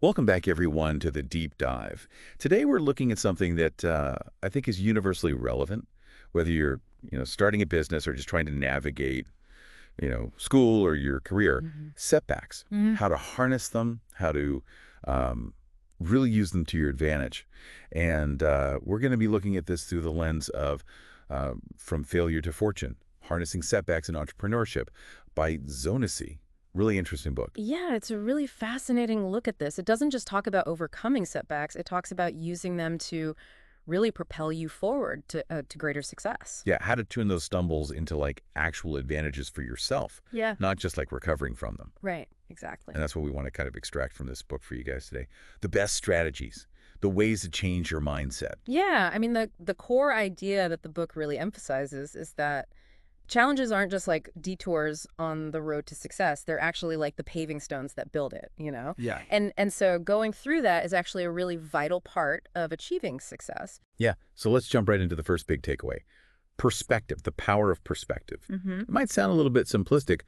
Welcome back, everyone, to the Deep Dive. Today, we're looking at something that I think is universally relevant, whether you're, starting a business or just trying to navigate, school or your career. Mhm. Setbacks, Mhm. how to harness them, how to um, really use them to your advantage. And we're going to be looking at this through the lens of From Failure to Fortune, Harnessing Setbacks in Entrepreneurship by Zonacy. Really interesting book. Yeah, it's a really fascinating look at this. It doesn't just talk about overcoming setbacks, it talks about using them to really propel you forward to greater success. Yeah, how to turn those stumbles into like actual advantages for yourself, Yeah. not just like recovering from them. Right, exactly. And that's what we want to kind of extract from this book for you guys today. The best strategies, the ways to change your mindset. Yeah, I mean, the core idea that the book really emphasizes is that challenges aren't just like detours on the road to success. They're actually like the paving stones that build it, you know? Yeah. And so going through that is actually a really vital part of achieving success. Yeah. So let's jump right into the first big takeaway. Perspective, the power of perspective. Mhm. It might sound a little bit simplistic,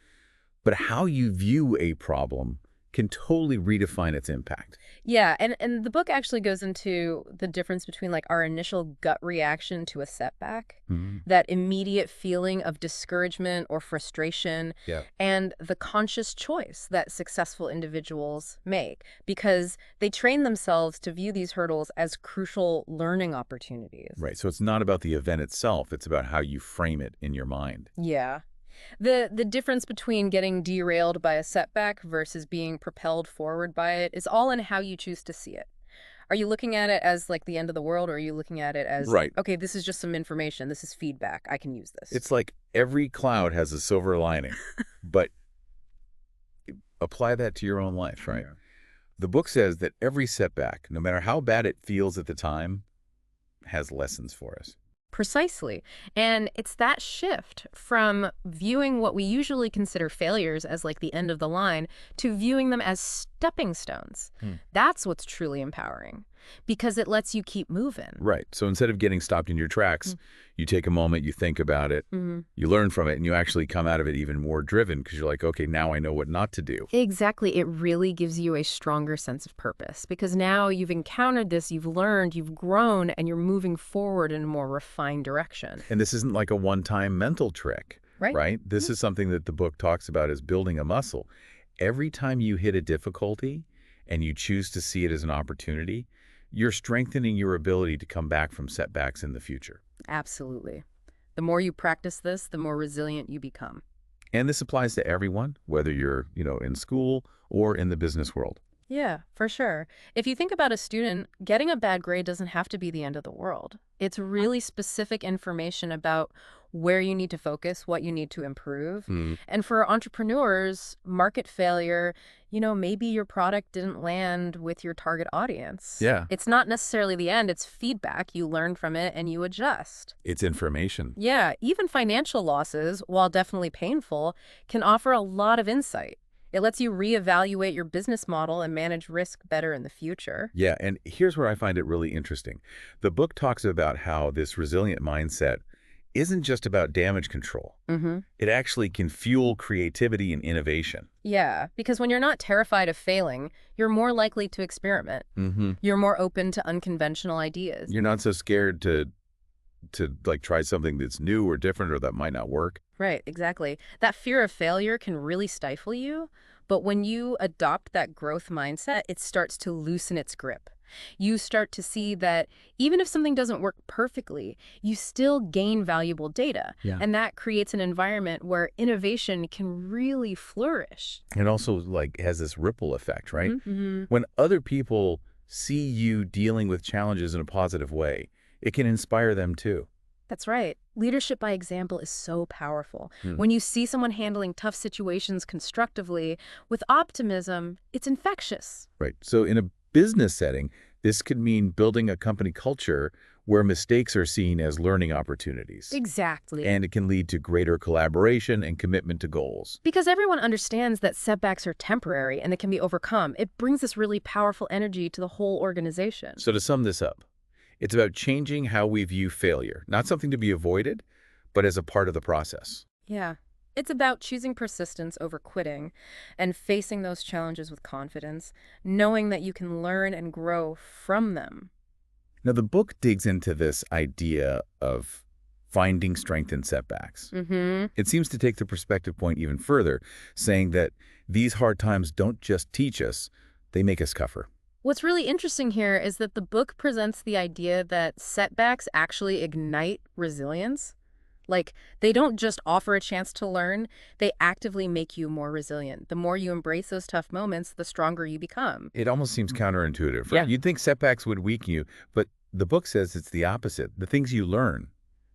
but how you view a problem can totally redefine its impact. Yeah, and the book actually goes into the difference between like our initial gut reaction to a setback, Mhm. that immediate feeling of discouragement or frustration, Yeah. and the conscious choice that successful individuals make because they train themselves to view these hurdles as crucial learning opportunities. Right. So it's not about the event itself. It's about how you frame it in your mind. Yeah. The difference between getting derailed by a setback versus being propelled forward by it is all in how you choose to see it. Are you looking at it as like the end of the world, or are you looking at it as, Right. okay, this is just some information, this is feedback, I can use this? It's like every cloud has a silver lining, but apply that to your own life, right? Yeah. The book says that every setback, no matter how bad it feels at the time, has lessons for us. Precisely. And it's that shift from viewing what we usually consider failures as like the end of the line to viewing them as stepping stones. Hmm. That's what's truly empowering because it lets you keep moving. Right. So instead of getting stopped in your tracks, you take a moment, you think about it, Mm-hmm. you learn from it, and you actually come out of it even more driven because you're like, okay, now I know what not to do. Exactly. It really gives you a stronger sense of purpose because now you've encountered this, you've learned, you've grown, and you're moving forward in a more refined direction. And this isn't like a one-time mental trick, Right? right? This is something that the book talks about as building a muscle. Every time you hit a difficulty and you choose to see it as an opportunity, you're strengthening your ability to come back from setbacks in the future. Absolutely. The more you practice this, the more resilient you become. And this applies to everyone, whether you're, in school or in the business world. Yeah, for sure. If you think about a student, getting a bad grade doesn't have to be the end of the world. It's really specific information about where you need to focus, what you need to improve. Hmm. And for entrepreneurs, market failure, maybe your product didn't land with your target audience. Yeah. It's not necessarily the end, it's feedback. You learn from it and you adjust. It's information. Yeah, even financial losses, while definitely painful, can offer a lot of insight. It lets you reevaluate your business model and manage risk better in the future. Yeah, and here's where I find it really interesting. The book talks about how this resilient mindset isn't just about damage control. Mm-hmm. It actually can fuel creativity and innovation. Yeah, because when you're not terrified of failing, you're more likely to experiment. Mm-hmm. You're more open to unconventional ideas. You're not so scared to like try something that's new or different or that might not work. Right, exactly. That fear of failure can really stifle you, but when you adopt that growth mindset, it starts to loosen its grip. You start to see that even if something doesn't work perfectly, you still gain valuable data. Yeah. And that creates an environment where innovation can really flourish. It also like has this ripple effect, right? Mm-hmm. When other people see you dealing with challenges in a positive way, it can inspire them too. That's right. Leadership by example is so powerful. Hmm. When you see someone handling tough situations constructively with optimism, it's infectious. Right. So in a business setting, this could mean building a company culture where mistakes are seen as learning opportunities. Exactly. And it can lead to greater collaboration and commitment to goals. Because everyone understands that setbacks are temporary and they can be overcome, it brings this really powerful energy to the whole organization. So to sum this up, it's about changing how we view failure, not something to be avoided, but as a part of the process. Yeah. It's about choosing persistence over quitting and facing those challenges with confidence, knowing that you can learn and grow from them. Now, the book digs into this idea of finding strength in setbacks. Mm-hmm. It seems to take the perspective point even further, saying that these hard times don't just teach us, they make us tougher. What's really interesting here is that the book presents the idea that setbacks actually ignite resilience. Like, they don't just offer a chance to learn, they actively make you more resilient. The more you embrace those tough moments, the stronger you become. It almost seems counterintuitive, Yeah. right? You'd think setbacks would weaken you, but the book says it's the opposite. The things you learn,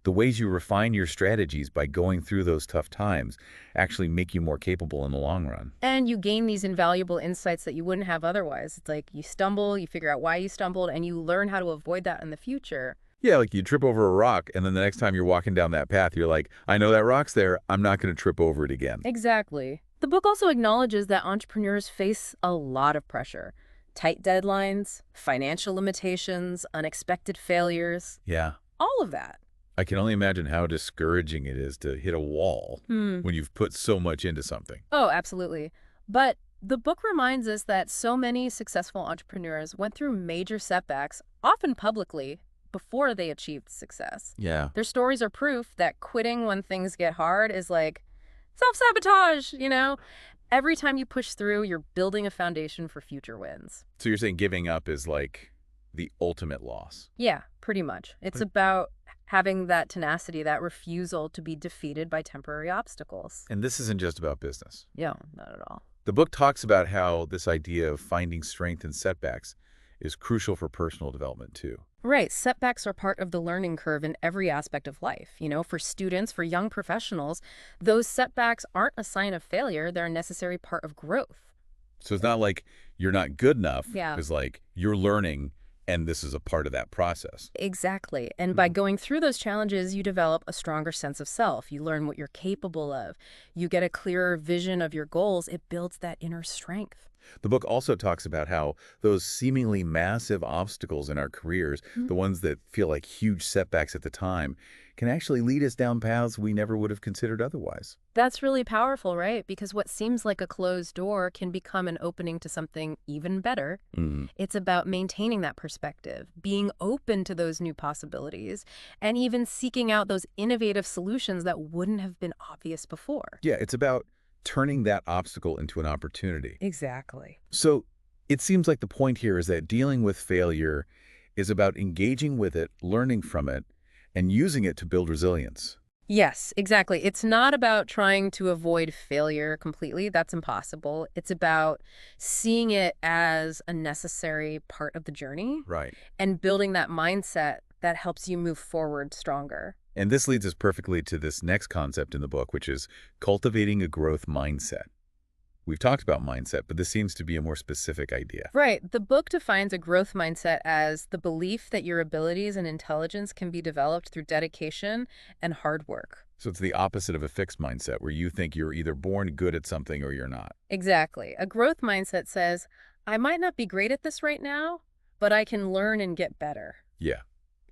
the ways you refine your strategies by going through those tough times actually make you more capable in the long run. And you gain these invaluable insights that you wouldn't have otherwise. It's like you stumble, you figure out why you stumbled, and you learn how to avoid that in the future. Yeah, like you trip over a rock, and then the next time you're walking down that path, you're like, I know that rock's there. I'm not going to trip over it again. Exactly. The book also acknowledges that entrepreneurs face a lot of pressure. Tight deadlines, financial limitations, unexpected failures, Yeah. all of that. I can only imagine how discouraging it is to hit a wall when you've put so much into something. Oh, absolutely. But the book reminds us that so many successful entrepreneurs went through major setbacks, often publicly, before they achieved success. Yeah. Their stories are proof that quitting when things get hard is like self-sabotage, you know? Every time you push through, you're building a foundation for future wins. So you're saying giving up is like the ultimate loss. Yeah, pretty much. It's about having that tenacity, that refusal to be defeated by temporary obstacles. And this isn't just about business. Yeah, not at all. The book talks about how this idea of finding strength in setbacks is crucial for personal development too. Right. Setbacks are part of the learning curve in every aspect of life. You know, for students, for young professionals, those setbacks aren't a sign of failure. They're a necessary part of growth. So it's not like you're not good enough. Yeah. It's like you're learning, and this is a part of that process. Exactly. And by going through those challenges, you develop a stronger sense of self. You learn what you're capable of. You get a clearer vision of your goals. It builds that inner strength. The book also talks about how those seemingly massive obstacles in our careers, the ones that feel like huge setbacks at the time, can actually lead us down paths we never would have considered otherwise. That's really powerful, right? Because what seems like a closed door can become an opening to something even better. It's about maintaining that perspective, being open to those new possibilities, and even seeking out those innovative solutions that wouldn't have been obvious before. Yeah, it's about turning that obstacle into an opportunity. Exactly. So it seems like the point here is that dealing with failure is about engaging with it, learning from it, and using it to build resilience. Yes, exactly. It's not about trying to avoid failure completely. That's impossible. It's about seeing it as a necessary part of the journey Right. and building that mindset that helps you move forward stronger. And this leads us perfectly to this next concept in the book, which is cultivating a growth mindset. We've talked about mindset, but this seems to be a more specific idea. Right. The book defines a growth mindset as the belief that your abilities and intelligence can be developed through dedication and hard work. So it's the opposite of a fixed mindset, where you think you're either born good at something or you're not. Exactly. A growth mindset says, I might not be great at this right now, but I can learn and get better. Yeah.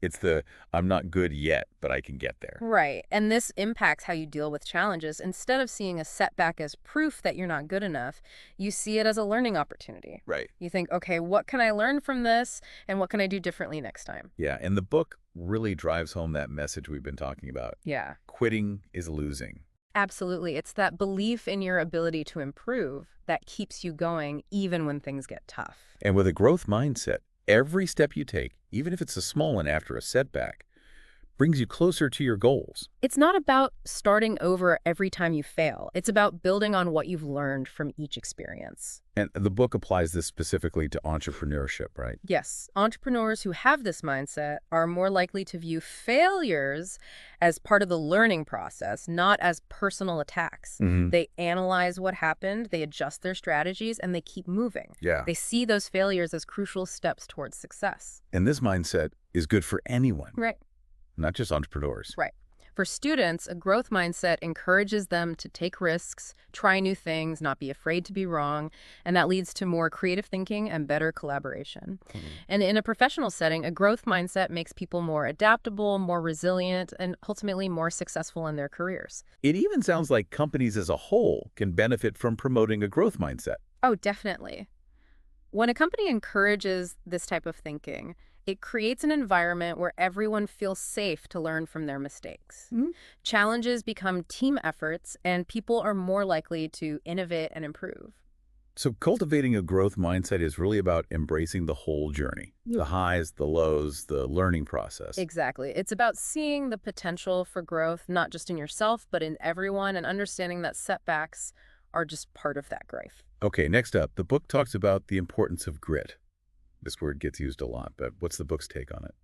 It's the, I'm not good yet, but I can get there. Right. And this impacts how you deal with challenges. Instead of seeing a setback as proof that you're not good enough, you see it as a learning opportunity. Right. You think, okay, what can I learn from this and what can I do differently next time? Yeah. And the book really drives home that message we've been talking about. Yeah, Quitting is losing. absolutely. It's that belief in your ability to improve that keeps you going even when things get tough. And with a growth mindset, every step you take, even if it's a small one after a setback, brings you closer to your goals. It's not about starting over every time you fail. It's about building on what you've learned from each experience. And the book applies this specifically to entrepreneurship, right? Yes, entrepreneurs who have this mindset are more likely to view failures as part of the learning process, not as personal attacks. They analyze what happened, they adjust their strategies, and they keep moving. Yeah. They see those failures as crucial steps towards success. And this mindset is good for anyone, Right. not just entrepreneurs. Right. For students, a growth mindset encourages them to take risks, try new things, not be afraid to be wrong, and that leads to more creative thinking and better collaboration. Hmm. And in a professional setting, a growth mindset makes people more adaptable, more resilient, and ultimately more successful in their careers. It even sounds like companies as a whole can benefit from promoting a growth mindset. Oh, definitely. When a company encourages this type of thinking, it creates an environment where everyone feels safe to learn from their mistakes. Hmm. Challenges become team efforts, and people are more likely to innovate and improve. So cultivating a growth mindset is really about embracing the whole journey, the highs, the lows, the learning process. Exactly. It's about seeing the potential for growth, not just in yourself, but in everyone, and understanding that setbacks are just part of that growth. Okay, next up, the book talks about the importance of grit. This word gets used a lot, but what's the book's take on it?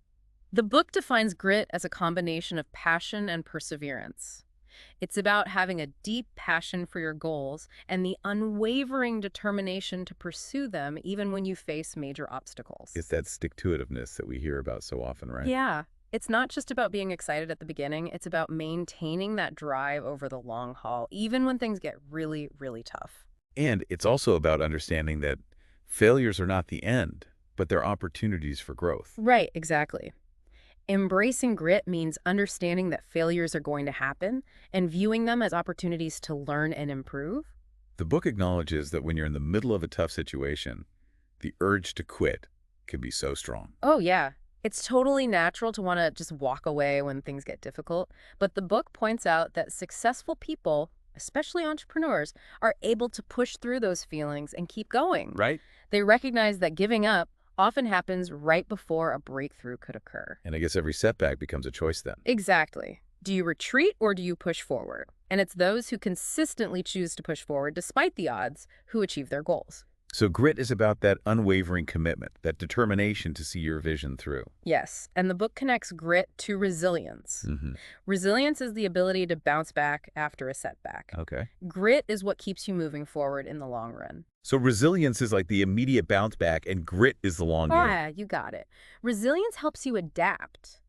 The book defines grit as a combination of passion and perseverance. It's about having a deep passion for your goals and the unwavering determination to pursue them even when you face major obstacles. It's that stick-to-itiveness that we hear about so often, right? Yeah, it's not just about being excited at the beginning, it's about maintaining that drive over the long haul, even when things get really, really tough. And it's also about understanding that failures are not the end, but they're opportunities for growth. Right, exactly. Embracing grit means understanding that failures are going to happen and viewing them as opportunities to learn and improve. The book acknowledges that when you're in the middle of a tough situation, the urge to quit can be so strong. Oh, yeah. It's totally natural to want to just walk away when things get difficult, but the book points out that successful people, especially entrepreneurs, are able to push through those feelings and keep going. Right? They recognize that giving up often happens right before a breakthrough could occur. And I guess every setback becomes a choice then. Exactly. Do you retreat or do you push forward? And it's those who consistently choose to push forward despite the odds who achieve their goals. So grit is about that unwavering commitment, that determination to see your vision through. Yes, and the book connects grit to resilience. Hmm. Resilience is the ability to bounce back after a setback. Okay. Grit is what keeps you moving forward in the long run. So resilience is like the immediate bounce back, and grit is the long game. Ah, you got it. Resilience helps you adapt,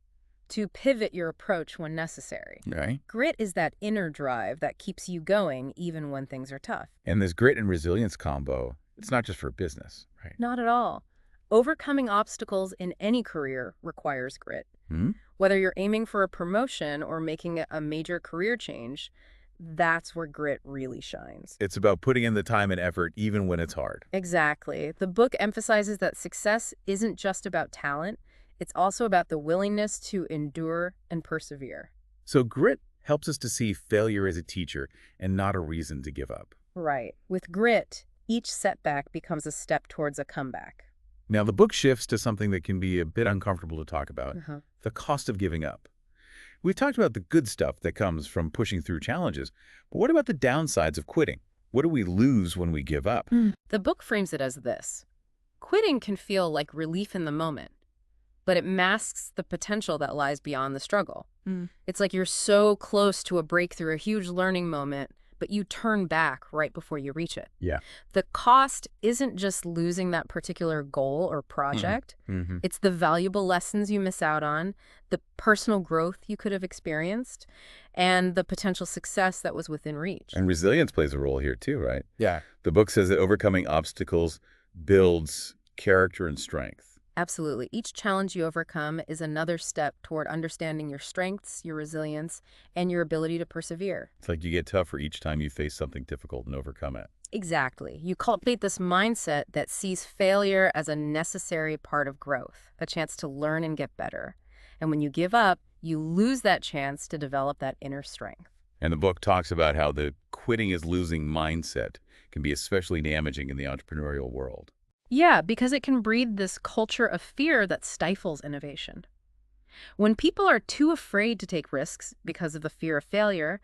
to pivot your approach when necessary. Right? Grit is that inner drive that keeps you going even when things are tough. And this grit and resilience combo, it's not just for business, right? Not at all. Overcoming obstacles in any career requires grit. Hmm? Whether you're aiming for a promotion or making a major career change, that's where grit really shines. It's about putting in the time and effort even when it's hard. Exactly. The book emphasizes that success isn't just about talent, it's also about the willingness to endure and persevere. So grit helps us to see failure as a teacher and not a reason to give up. Right. With grit, each setback becomes a step towards a comeback. Now, the book shifts to something that can be a bit uncomfortable to talk about, Uh-huh. the cost of giving up. We've talked about the good stuff that comes from pushing through challenges, but what about the downsides of quitting? What do we lose when we give up? The book frames it as this. Quitting can feel like relief in the moment, but it masks the potential that lies beyond the struggle. It's like you're so close to a breakthrough, a huge learning moment, but you turn back right before you reach it. Yeah. The cost isn't just losing that particular goal or project. Mm-hmm. It's the valuable lessons you miss out on, the personal growth you could have experienced, and the potential success that was within reach. And resilience plays a role here too, right? Yeah. The book says that overcoming obstacles builds character and strength. Absolutely. Each challenge you overcome is another step toward understanding your strengths, your resilience, and your ability to persevere. It's like you get tougher each time you face something difficult and overcome it. Exactly. You cultivate this mindset that sees failure as a necessary part of growth, a chance to learn and get better. And when you give up, you lose that chance to develop that inner strength. And the book talks about how the quitting is losing mindset can be especially damaging in the entrepreneurial world. Yeah, because it can breed this culture of fear that stifles innovation. When people are too afraid to take risks because of the fear of failure,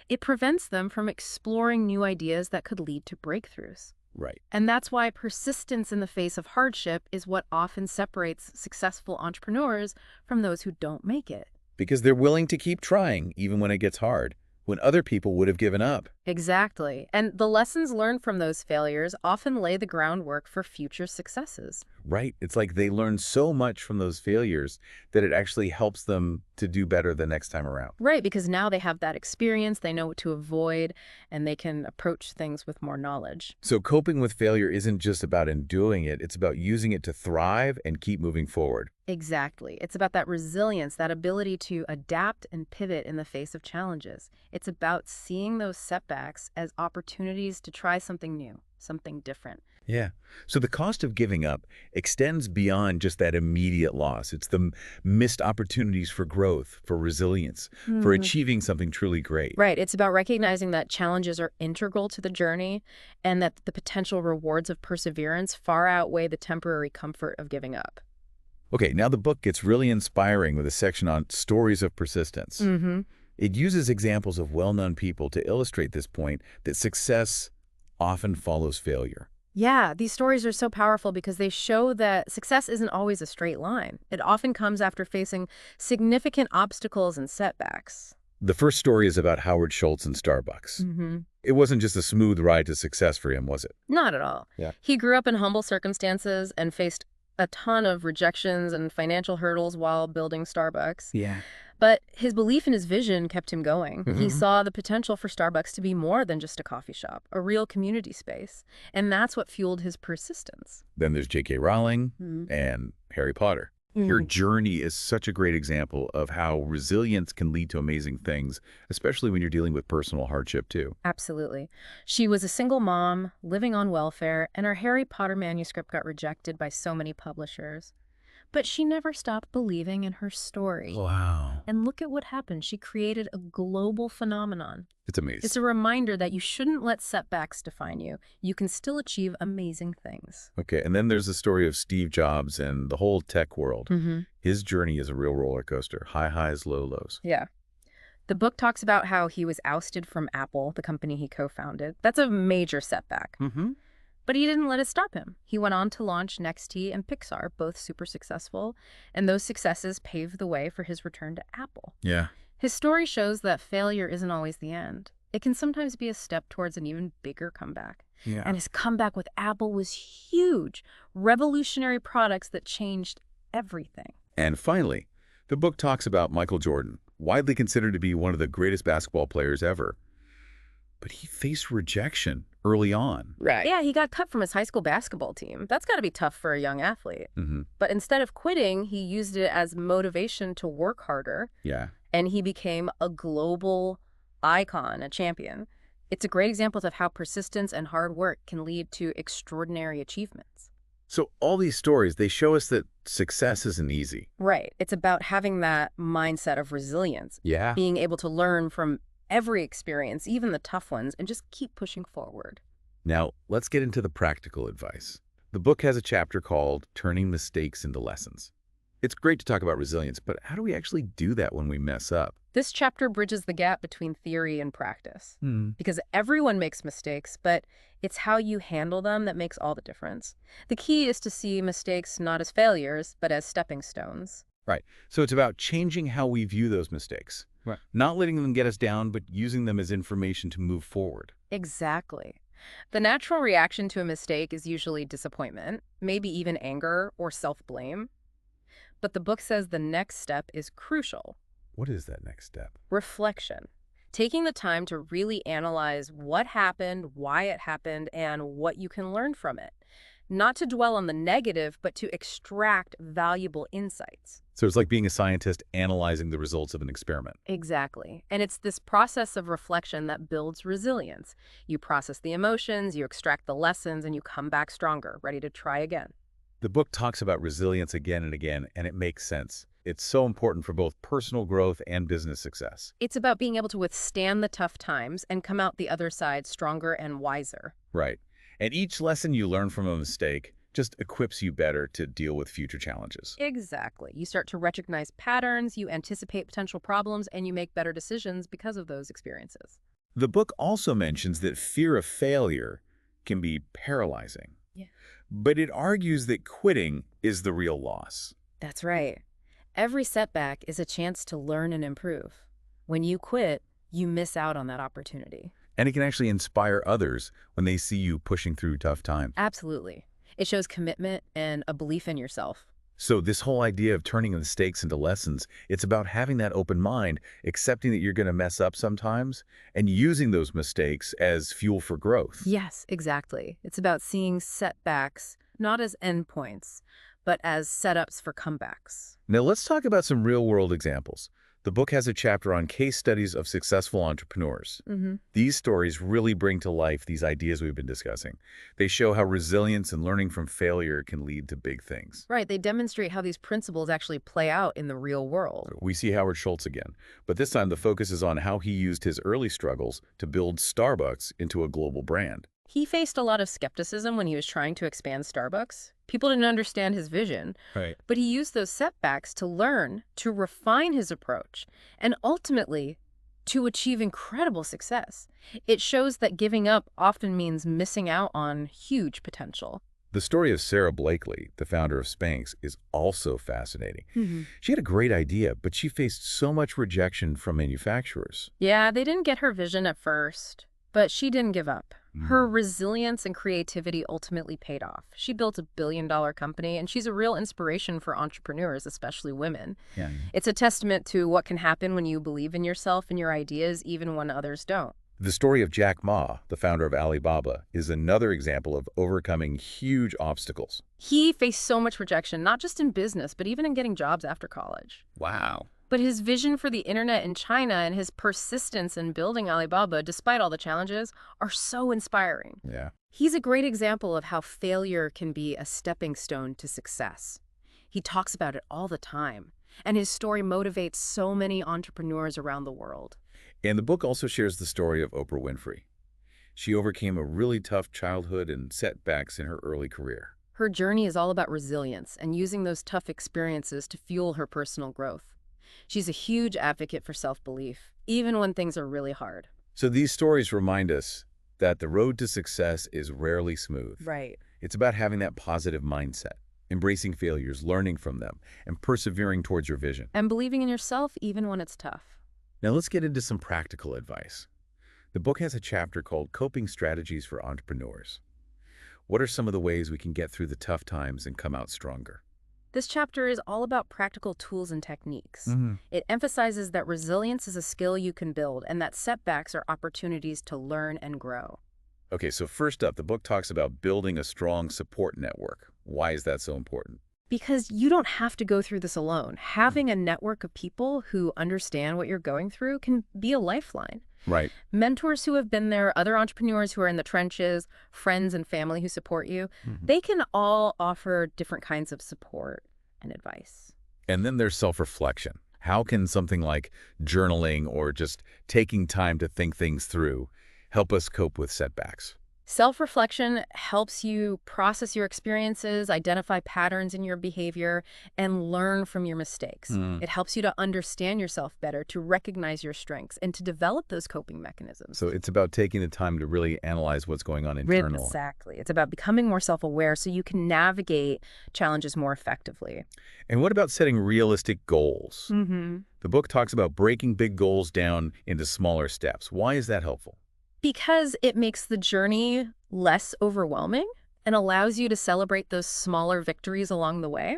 it prevents them from exploring new ideas that could lead to breakthroughs. Right. And that's why persistence in the face of hardship is what often separates successful entrepreneurs from those who don't make it. Because they're willing to keep trying even when it gets hard, when other people would have given up. Exactly. And the lessons learned from those failures often lay the groundwork for future successes. Right? It's like they learn so much from those failures that it actually helps them to do better the next time around. Right, because now they have that experience, they know what to avoid, and they can approach things with more knowledge. So coping with failure isn't just about enduring it, it's about using it to thrive and keep moving forward. Exactly. It's about that resilience, that ability to adapt and pivot in the face of challenges. It's about seeing those setbacks as opportunities to try something new, something different. Yeah. So the cost of giving up extends beyond just that immediate loss. It's the missed opportunities for growth, for resilience, for Hmm. achieving something truly great. Right. It's about recognizing that challenges are integral to the journey and that the potential rewards of perseverance far outweigh the temporary comfort of giving up. Okay, now the book gets really inspiring with a section on stories of persistence. Hmm. It uses examples of well-known people to illustrate this point that success often follows failure. Yeah, these stories are so powerful because they show that success isn't always a straight line. It often comes after facing significant obstacles and setbacks. The first story is about Howard Schultz and Starbucks. Hmm. It wasn't just a smooth ride to success for him, was it? Not at all. Yeah. He grew up in humble circumstances and faced a ton of rejections and financial hurdles while building Starbucks. Yeah. But his belief in his vision kept him going. He Hmm. saw the potential for Starbucks to be more than just a coffee shop, a real community space. And that's what fueled his persistence. Then there's J.K. Rowling Mm. and Harry Potter. Your Mm. journey is such a great example of how resilience can lead to amazing things, especially when you're dealing with personal hardship, too. Absolutely. She was a single mom, living on welfare, and her Harry Potter manuscript got rejected by so many publishers. But she never stopped believing in her story. Wow. And look at what happened. She created a global phenomenon. It's amazing. It's a reminder that you shouldn't let setbacks define you. You can still achieve amazing things. Okay, and then there's the story of Steve Jobs and the whole tech world. Mm-hmm. His journey is a real roller coaster, high highs, low lows. Yeah. The book talks about how he was ousted from Apple, the company he co-founded. That's a major setback. Mm-hmm. But he didn't let it stop him. He went on to launch NextT and Pixar, both super successful, and those successes paved the way for his return to Apple. Yeah. His story shows that failure isn't always the end. It can sometimes be a step towards an even bigger comeback. Yeah. And his comeback with Apple was huge. Revolutionary products that changed everything. And finally, the book talks about Michael Jordan, widely considered to be one of the greatest basketball players ever. But he faced rejection early on. Right. Yeah, he got cut from his high school basketball team. That's got to be tough for a young athlete. Mm-hmm. But instead of quitting, he used it as motivation to work harder, Yeah. and he became a global icon, a champion. It's a great example of how persistence and hard work can lead to extraordinary achievements. So all these stories, they show us that success isn't easy. Right. It's about having that mindset of resilience, Yeah. being able to learn from every experience, even the tough ones, and just keep pushing forward. Now, let's get into the practical advice. The book has a chapter called Turning Mistakes into Lessons. It's great to talk about resilience, but how do we actually do that when we mess up? This chapter bridges the gap between theory and practice, Hmm. because everyone makes mistakes, but it's how you handle them that makes all the difference. The key is to see mistakes not as failures, but as stepping stones. Right. So it's about changing how we view those mistakes. Right. Not letting them get us down, but using them as information to move forward. Exactly. The natural reaction to a mistake is usually disappointment, maybe even anger or self-blame. But the book says the next step is crucial. What is that next step? Reflection. Taking the time to really analyze what happened, why it happened, and what you can learn from it. Not to dwell on the negative, but to extract valuable insights. So it's like being a scientist analyzing the results of an experiment. Exactly. And it's this process of reflection that builds resilience. You process the emotions, you extract the lessons, and you come back stronger, ready to try again. The book talks about resilience again and again, and it makes sense. It's so important for both personal growth and business success. It's about being able to withstand the tough times and come out the other side stronger and wiser. Right. And each lesson you learn from a mistake just equips you better to deal with future challenges. Exactly. You start to recognize patterns, you anticipate potential problems, and you make better decisions because of those experiences. The book also mentions that fear of failure can be paralyzing. Yeah. But it argues that quitting is the real loss. That's right. Every setback is a chance to learn and improve. When you quit, you miss out on that opportunity. And it can actually inspire others when they see you pushing through tough times. Absolutely. It shows commitment and a belief in yourself. So this whole idea of turning mistakes into lessons, it's about having that open mind, accepting that you're going to mess up sometimes, and using those mistakes as fuel for growth. Yes, exactly. It's about seeing setbacks not as endpoints, but as setups for comebacks. Now let's talk about some real-world examples. The book has a chapter on case studies of successful entrepreneurs. These stories really bring to life these ideas we've been discussing. They show how resilience and learning from failure can lead to big things. Right, they demonstrate how these principles actually play out in the real world. We see Howard Schultz again, but this time the focus is on how he used his early struggles to build Starbucks into a global brand. He faced a lot of skepticism when he was trying to expand Starbucks. People didn't understand his vision, Right. but he used those setbacks to learn, to refine his approach, and ultimately to achieve incredible success. It shows that giving up often means missing out on huge potential. The story of Sarah Blakely, the founder of Spanx, is also fascinating. She had a great idea, but she faced so much rejection from manufacturers. Yeah, they didn't get her vision at first, but she didn't give up. Her resilience and creativity ultimately paid off. She built a billion-dollar company, and she's a real inspiration for entrepreneurs, especially women. Yeah. It's a testament to what can happen when you believe in yourself and your ideas, even when others don't. The story of Jack Ma, the founder of Alibaba, is another example of overcoming huge obstacles. He faced so much rejection, not just in business, but even in getting jobs after college. Wow. But his vision for the internet in China and his persistence in building Alibaba, despite all the challenges, are so inspiring. Yeah. He's a great example of how failure can be a stepping stone to success. He talks about it all the time, and his story motivates so many entrepreneurs around the world. And the book also shares the story of Oprah Winfrey. She overcame a really tough childhood and setbacks in her early career. Her journey is all about resilience and using those tough experiences to fuel her personal growth. She's a huge advocate for self-belief, even when things are really hard. So these stories remind us that the road to success is rarely smooth. Right. It's about having that positive mindset, embracing failures, learning from them, and persevering towards your vision. And believing in yourself even when it's tough. Now let's get into some practical advice. The book has a chapter called Coping Strategies for Entrepreneurs. What are some of the ways we can get through the tough times and come out stronger? This chapter is all about practical tools and techniques. It emphasizes that resilience is a skill you can build and that setbacks are opportunities to learn and grow. Okay, so first up, the book talks about building a strong support network. Why is that so important? Because you don't have to go through this alone. Having a network of people who understand what you're going through can be a lifeline. Right. Mentors who have been there, other entrepreneurs who are in the trenches, friends and family who support you, they can all offer different kinds of support and advice. And then there's self-reflection. How can something like journaling or just taking time to think things through help us cope with setbacks? Self-reflection helps you process your experiences, identify patterns in your behavior, and learn from your mistakes. It helps you to understand yourself better, to recognize your strengths, and to develop those coping mechanisms. So it's about taking the time to really analyze what's going on internally. Exactly. It's about becoming more self-aware so you can navigate challenges more effectively. And what about setting realistic goals? The book talks about breaking big goals down into smaller steps. Why is that helpful? Because it makes the journey less overwhelming and allows you to celebrate those smaller victories along the way.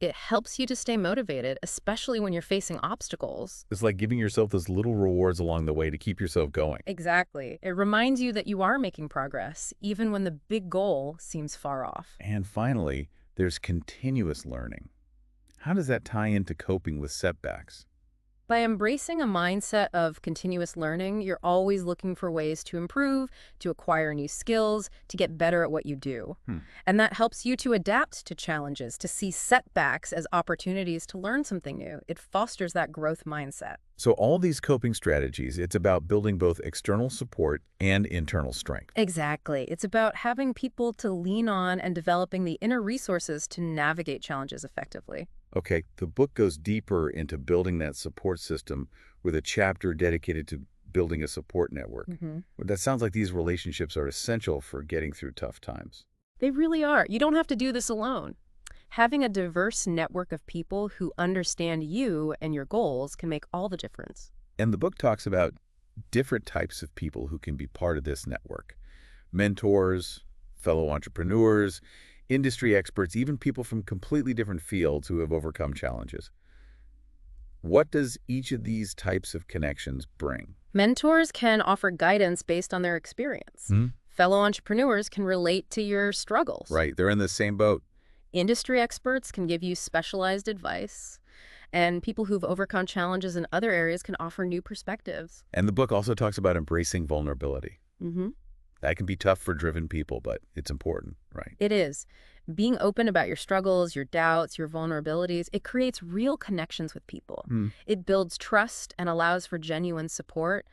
It helps you to stay motivated, especially when you're facing obstacles. It's like giving yourself those little rewards along the way to keep yourself going. Exactly. It reminds you that you are making progress, even when the big goal seems far off. And finally, there's continuous learning. How does that tie into coping with setbacks? By embracing a mindset of continuous learning, you're always looking for ways to improve, to acquire new skills, to get better at what you do. And that helps you to adapt to challenges, to see setbacks as opportunities to learn something new. It fosters that growth mindset. So all these coping strategies, it's about building both external support and internal strength. Exactly. It's about having people to lean on and developing the inner resources to navigate challenges effectively. Okay, the book goes deeper into building that support system with a chapter dedicated to building a support network. That sounds like these relationships are essential for getting through tough times. They really are. You don't have to do this alone. Having a diverse network of people who understand you and your goals can make all the difference. And the book talks about different types of people who can be part of this network. Mentors, fellow entrepreneurs, industry experts, even people from completely different fields who have overcome challenges. What does each of these types of connections bring? Mentors can offer guidance based on their experience. Hmm? Fellow entrepreneurs can relate to your struggles. Right, they're in the same boat. Industry experts can give you specialized advice. And people who've overcome challenges in other areas can offer new perspectives. And the book also talks about embracing vulnerability. Mm-hmm. That can be tough for driven people, but it's important, right? It is. Being open about your struggles, your doubts, your vulnerabilities, it creates real connections with people. Hmm. It builds trust and allows for genuine support.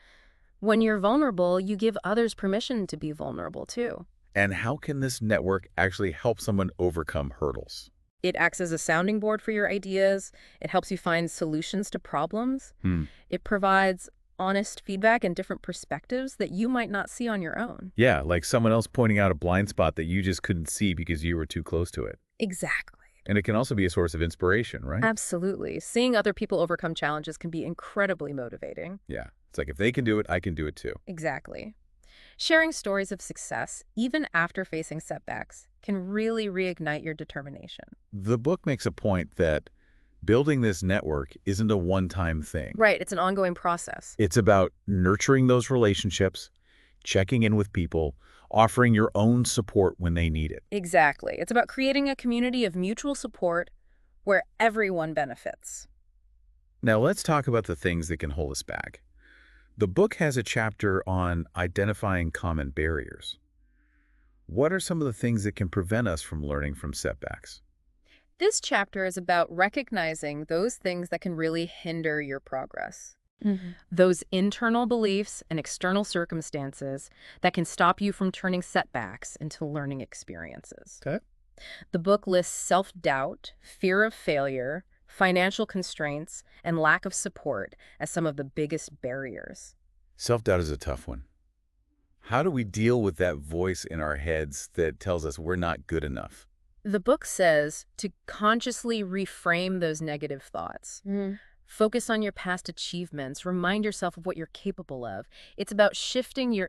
When you're vulnerable, you give others permission to be vulnerable too. And how can this network actually help someone overcome hurdles? It acts as a sounding board for your ideas. It helps you find solutions to problems. Hmm. It provides honest feedback and different perspectives that you might not see on your own. Yeah, like someone else pointing out a blind spot that you just couldn't see because you were too close to it. Exactly. And it can also be a source of inspiration, right? Absolutely. Seeing other people overcome challenges can be incredibly motivating. Yeah. It's like if they can do it, I can do it too. Exactly. Sharing stories of success, even after facing setbacks, can really reignite your determination. The book makes a point that building this network isn't a one-time thing. Right, it's an ongoing process. It's about nurturing those relationships, checking in with people, offering your own support when they need it. Exactly. It's about creating a community of mutual support where everyone benefits. Now let's talk about the things that can hold us back. The book has a chapter on identifying common barriers. What are some of the things that can prevent us from learning from setbacks? This chapter is about recognizing those things that can really hinder your progress. Those internal beliefs and external circumstances that can stop you from turning setbacks into learning experiences. Okay. The book lists self-doubt, fear of failure, financial constraints, and lack of support as some of the biggest barriers. Self-doubt is a tough one. How do we deal with that voice in our heads that tells us we're not good enough? The book says to consciously reframe those negative thoughts. Focus on your past achievements. Remind yourself of what you're capable of. It's about shifting your